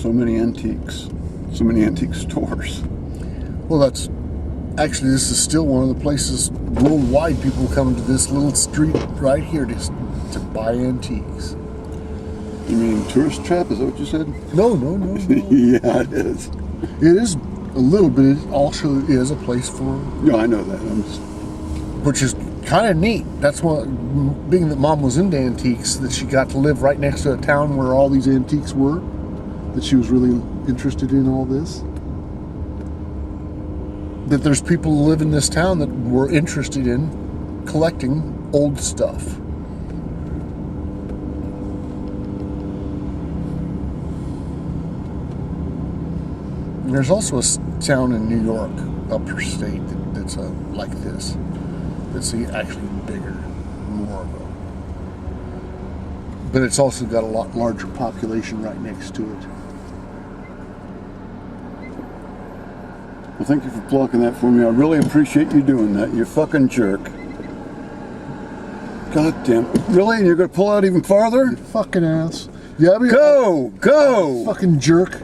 so many antiques, so many antique stores. Well, this is still one of the places worldwide people come to this little street right here to buy antiques. You mean tourist trap? Is that what you said? No. Yeah, it is. It is a little bit. It also is a place for. Yeah, I know that. Which is kind of neat. That's one. Being that Mom was into antiques, that she got to live right next to a town where all these antiques were. That she was really interested in all this. That there's people who live in this town that were interested in collecting old stuff. And there's also a town in New York, upper state, that's like this. That's actually bigger, more of a. But it's also got a lot larger population right next to it. Well, thank you for blocking that for me. I really appreciate you doing that, you fucking jerk. God damn. Really? And you're going to pull out even farther? You fucking ass. Yeah, Go! Fucking jerk.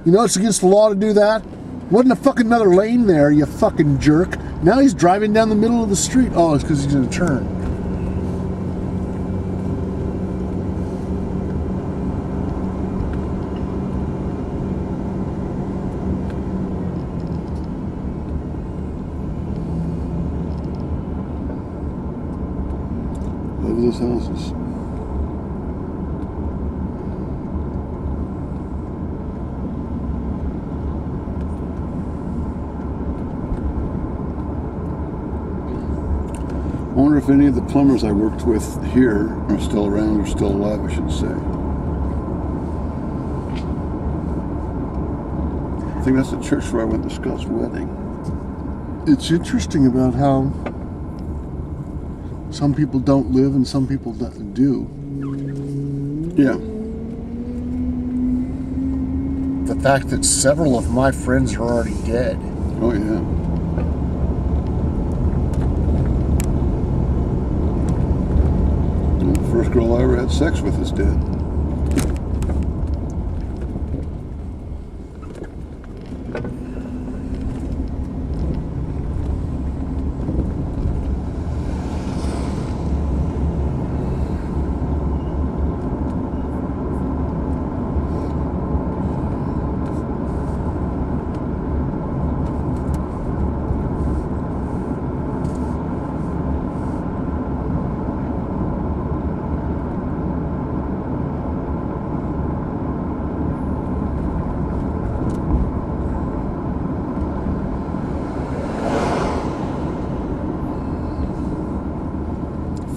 You know it's against the law to do that? Wasn't a fucking another lane there, you fucking jerk. Now he's driving down the middle of the street. Oh, it's because he's going to turn. Over those houses. I wonder if any of the plumbers I worked with here are still around or still alive, I should say. I think that's the church where I went to Scott's wedding. It's interesting about how some people don't live and some people do. Yeah. The fact that several of my friends are already dead. Oh, yeah. The first girl I ever had sex with is dead.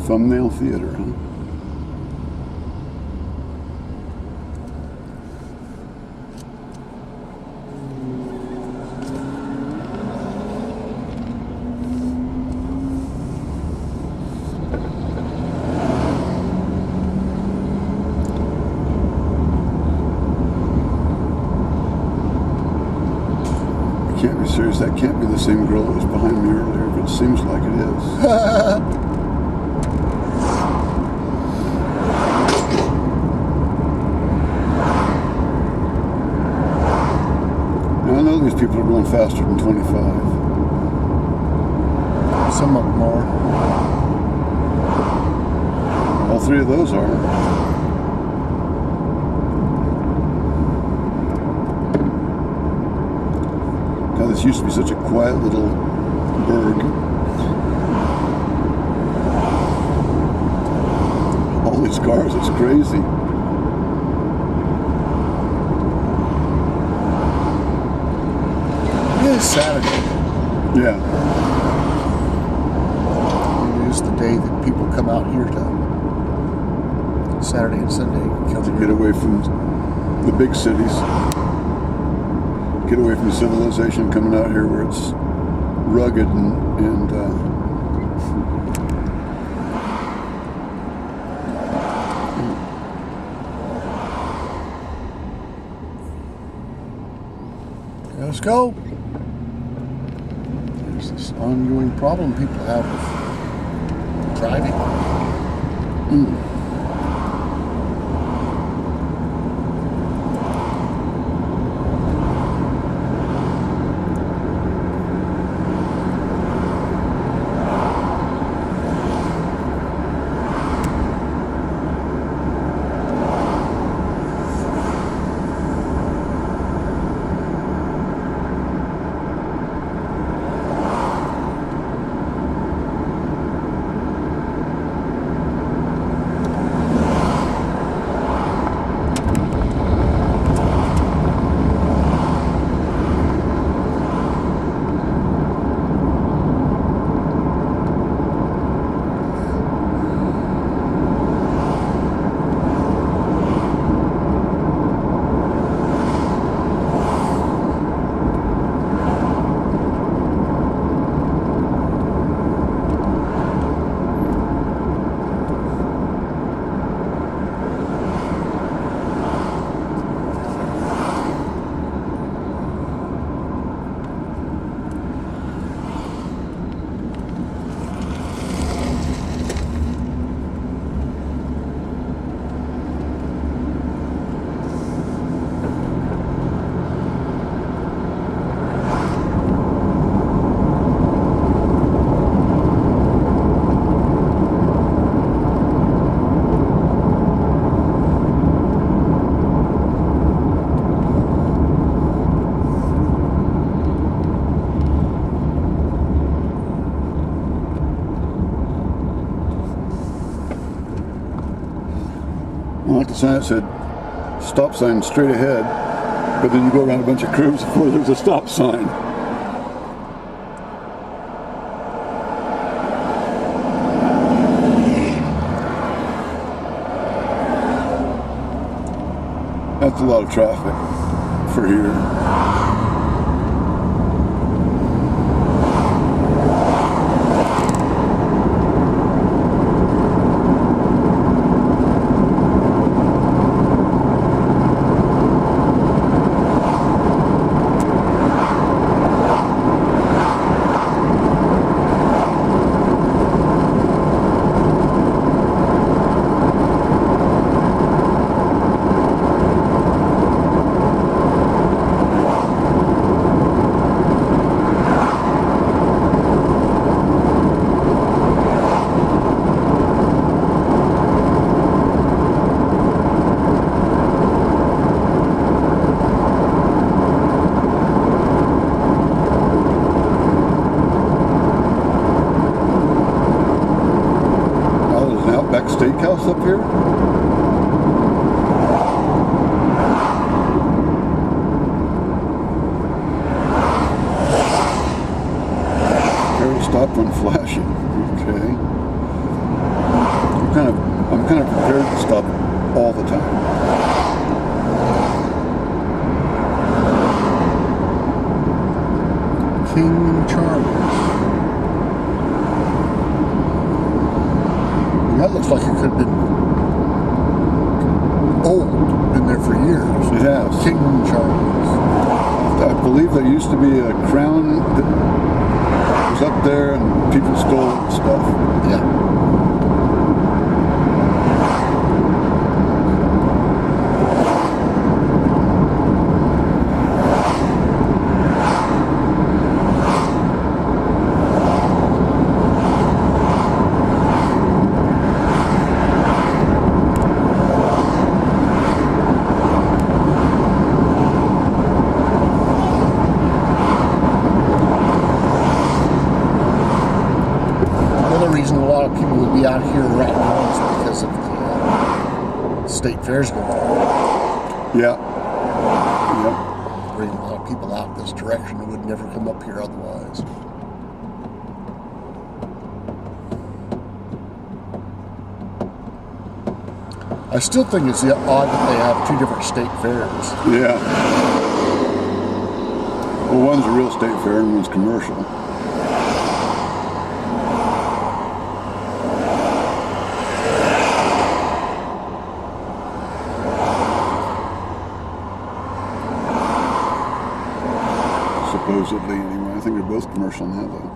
Thumbnail theater, huh? I can't be serious. That can't be the same girl that was behind me earlier, but it seems like it is. I know these people are going faster than 25. Some of them are. All three of those are. God, this used to be such a quiet little burg. All these cars, it's crazy. It is Saturday. Yeah. It is the day that people come out here to Saturday and Sunday. To get away from the big cities. Get away from civilization, coming out here where it's rugged and let's go. There's this ongoing problem people have with driving. Like the sign that said stop sign straight ahead, but then you go around a bunch of curves before there's a stop sign. That's a lot of traffic for here. Steakhouse up here. Carry stop when flashing. Okay. I'm kind of prepared to stop all the time. King Charles. That looks like it could have been old, been there for years. It has. King Charles. I believe there used to be a crown that was up there and people stole it and stuff. Yeah. Out here right now is because of the state fairs going on. Yeah. Bringing a lot of people out this direction who would never come up here otherwise. I still think it's odd that they have two different state fairs. Yeah. Well, one's a real state fair and one's commercial. Supposedly, anyway. I think they're both commercial now, though.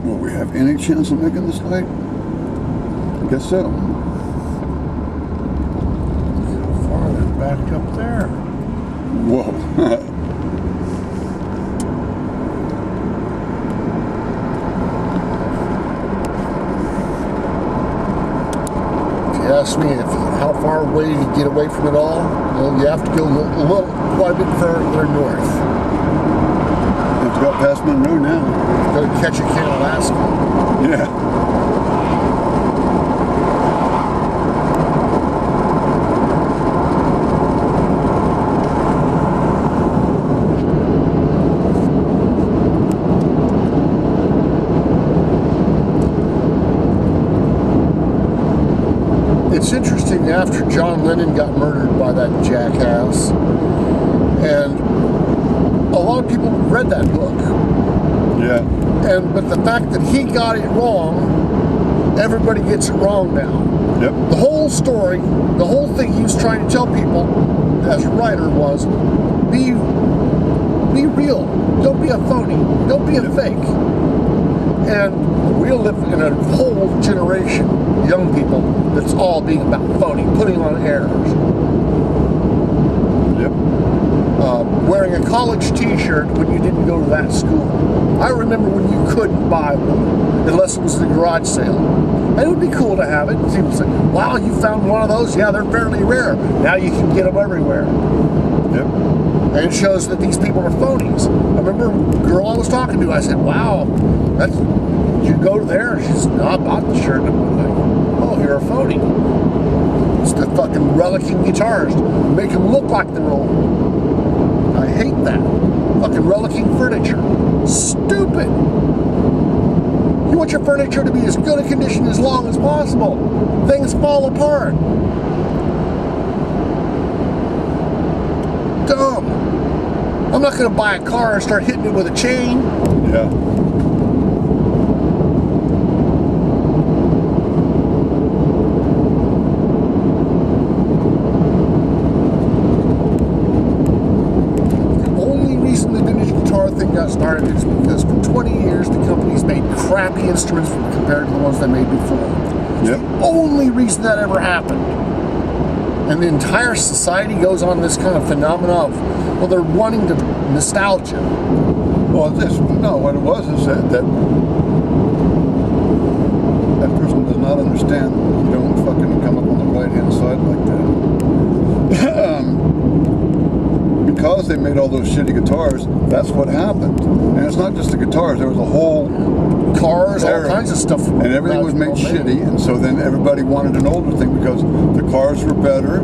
Will we have any chance of making this light? I guess so. Farther back up there. Whoa. If you ask me how far away to get away from it all, well, you have to go quite a bit further north. It's got past Monroe now. Got to catch a can of Alaska. Yeah. It's interesting, after John Lennon got murdered by that jackass, and a lot of people read that book. Yeah. But the fact that he got it wrong, everybody gets it wrong now. Yep. The whole story, the whole thing he was trying to tell people as a writer was, be real. Don't be a phony. Don't be a fake. And we'll live in a whole generation, young people, that's all being about phony, putting on airs. Yep. Yep. Wearing a college t-shirt when you didn't go to that school. I remember when you couldn't buy one unless it was the garage sale. It would be cool to have it. People say, wow, you found one of those? Yeah, they're fairly rare. Now you can get them everywhere. Yep. And it shows that these people are phonies. I remember a girl I was talking to, I said, wow, you go there? She said, no, I bought the shirt. And I'm like, oh, you're a phony. It's the fucking relicking guitars. Make them look like they're old. I hate that. Fucking relicking furniture. Stupid. You want your furniture to be as good a condition as long as possible. Things fall apart. Dumb. I'm not going to buy a car and start hitting it with a chain. Yeah. Started is because for 20 years the companies made crappy instruments compared to the ones they made before. Yep. The only reason that ever happened. And the entire society goes on this kind of phenomena of, well, they're wanting to nostalgia. Well, what it was is that person does not understand. You don't fucking come up on the right-hand side like that. Because they made all those shitty guitars, that's what happened. And it's not just the guitars, there was a whole cars, all kinds of stuff. And everything was made shitty, and so then everybody wanted an older thing because the cars were better,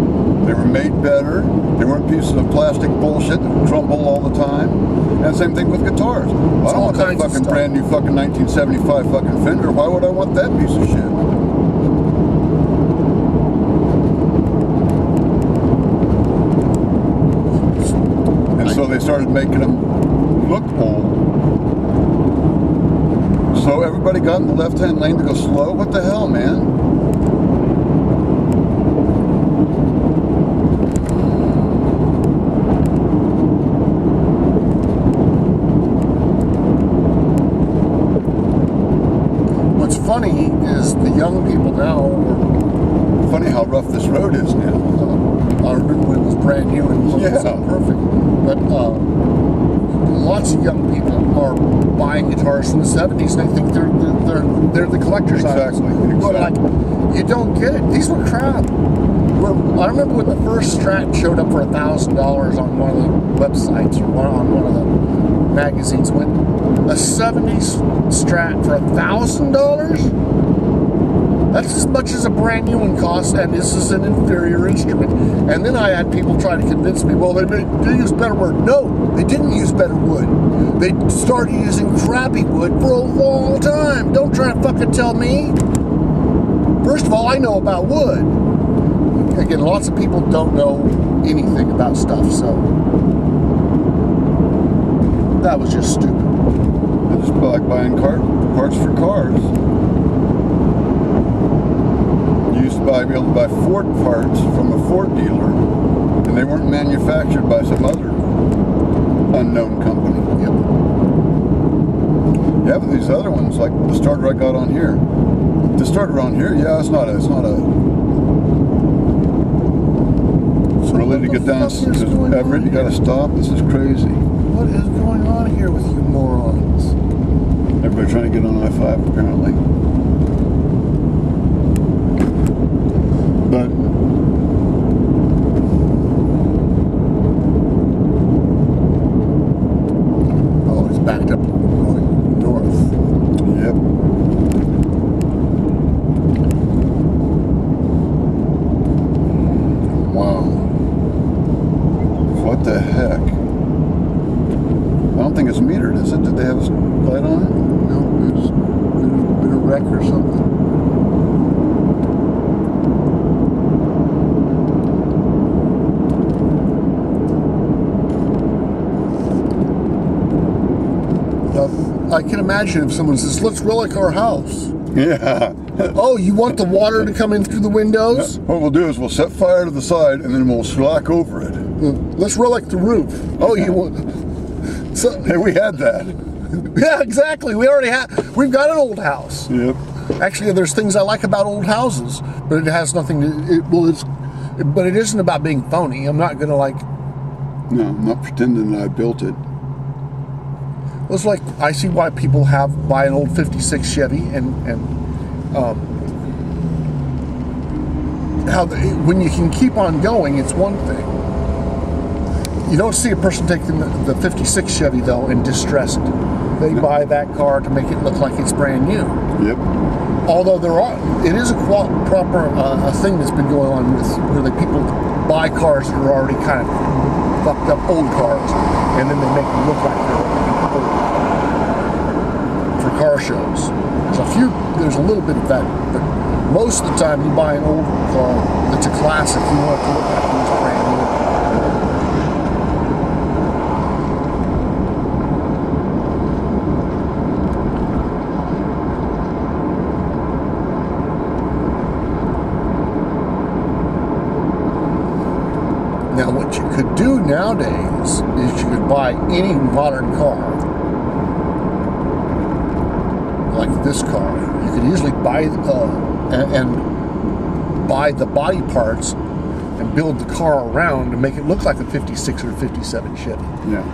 they were made better, they weren't pieces of plastic bullshit that would crumble all the time. And same thing with guitars. I don't want that fucking brand new fucking 1975 fucking Fender. Why would I want that piece of shit? So they started making them look old. So everybody got in the left-hand lane to go slow? What the hell, man? What's funny is the young people now. Funny how rough this road is now. I remember when it was brand new and it was perfect. But lots of young people are buying guitars from the 70s and they think they're the collector's items. Exactly. But like, you don't get it. These were crap. I remember when the first Strat showed up for $1,000 on one of the websites or on one of the magazines. Went a 70s Strat for $1,000? That's as much as a brand new one costs, and this is an inferior instrument. And then I had people try to convince me, well, they used better wood. No, they didn't use better wood. They started using crappy wood for a long time. Don't try to fucking tell me. First of all, I know about wood. Again, lots of people don't know anything about stuff, so that was just stupid. It's just like buying parts for cars. You used to be able to buy Ford parts from a Ford dealer, and they weren't manufactured by some other unknown company. Yep. Yeah, but these other ones, like the starter I got on here, the starter on here, yeah, it's not a. Really to get down to Everett, you gotta stop. This is crazy. What is going on here with you morons? Everybody trying to get on I-5 apparently. But oh, it's backed up going north. Yep. Wow. What the heck? I don't think it's metered, is it? Did they have a light on it? No, it's been a wreck or something. I can imagine if someone says, let's relic our house. Yeah. Oh, you want the water to come in through the windows? What we'll do is we'll set fire to the side and then we'll slack over it. Let's relic the roof. Oh, you want... So, hey, we had that. Yeah, exactly. We've got an old house. Yep. Actually, there's things I like about old houses, but it has nothing to... but it isn't about being phony. I'm not going to No, I'm not pretending that I built it. It's like, I see why people buy an old 56 Chevy and when you can keep on going, it's one thing. You don't see a person taking the 56 Chevy, though, and distress it. They buy that car to make it look like it's brand new. Yep. Although it is a proper thing that's been going on with where people buy cars that are already kind of fucked up old cars, and then they make them look like they're old for car shows. There's a little bit of that, but most of the time you buy an old car that's a classic, you want it to look like it's brand new. Now, what you could do nowadays is you could buy any modern car, like this car. You could easily buy and buy the body parts and build the car around to make it look like a 56 or 57 Chevy. Yeah.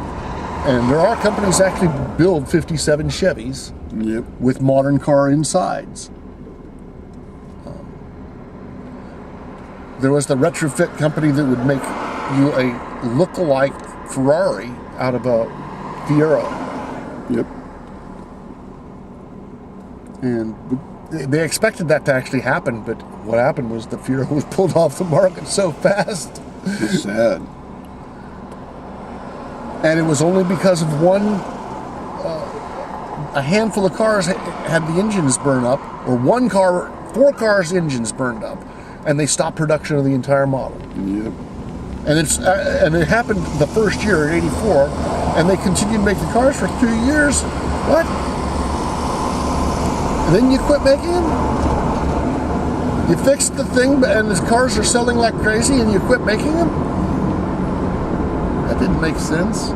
And there are companies that actually build 57 Chevys with modern car insides. There was the retrofit company that would make you a look-alike Ferrari out of a Fiero. Yep. And they expected that to actually happen, but what happened was the Fiero was pulled off the market so fast. It's sad. And it was only because of a handful of cars had the engines burned up, or 4 cars' engines burned up, and they stopped production of the entire model. Yep. And it happened the first year in '84, and they continued to make the cars for 2 years. What? And then you quit making them? You fixed the thing, and the cars are selling like crazy, and you quit making them? That didn't make sense.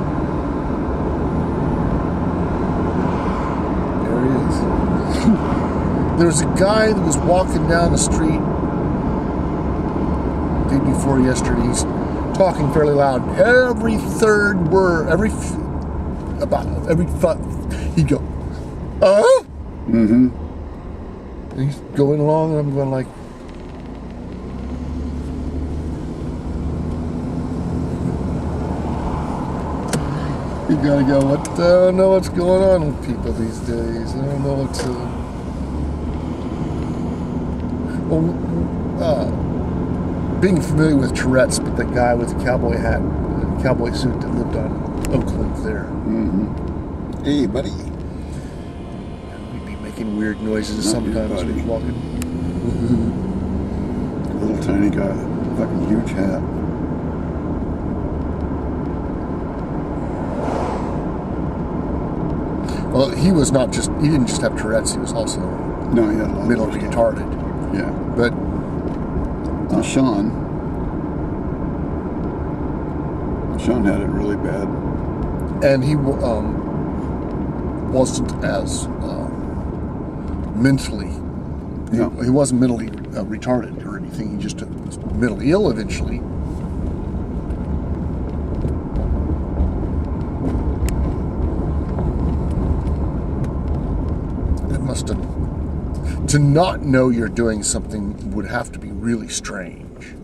There he is. There was a guy that was walking down the street day before yesterday. He's talking fairly loud. Every third word, he'd go, Mm-hmm. And he's going along, and I'm going like, you gotta go, I don't know what's going on with people these days. I don't know what's being familiar with Tourette's, but the guy with the cowboy hat and cowboy suit that lived on Oakland there. Mm-hmm. Hey, buddy. We'd be making weird noises Not sometimes you, when he's walking. Little tiny guy, fucking huge hat. Well, he didn't just have Tourette's, he was also No, he had a lot mentally of retarded. Yeah. But Sean had it really bad. and he wasn't as mentally. No. He wasn't mentally retarded or anything. He just was mentally ill eventually. It must have. To not know you're doing something would have to be really strange.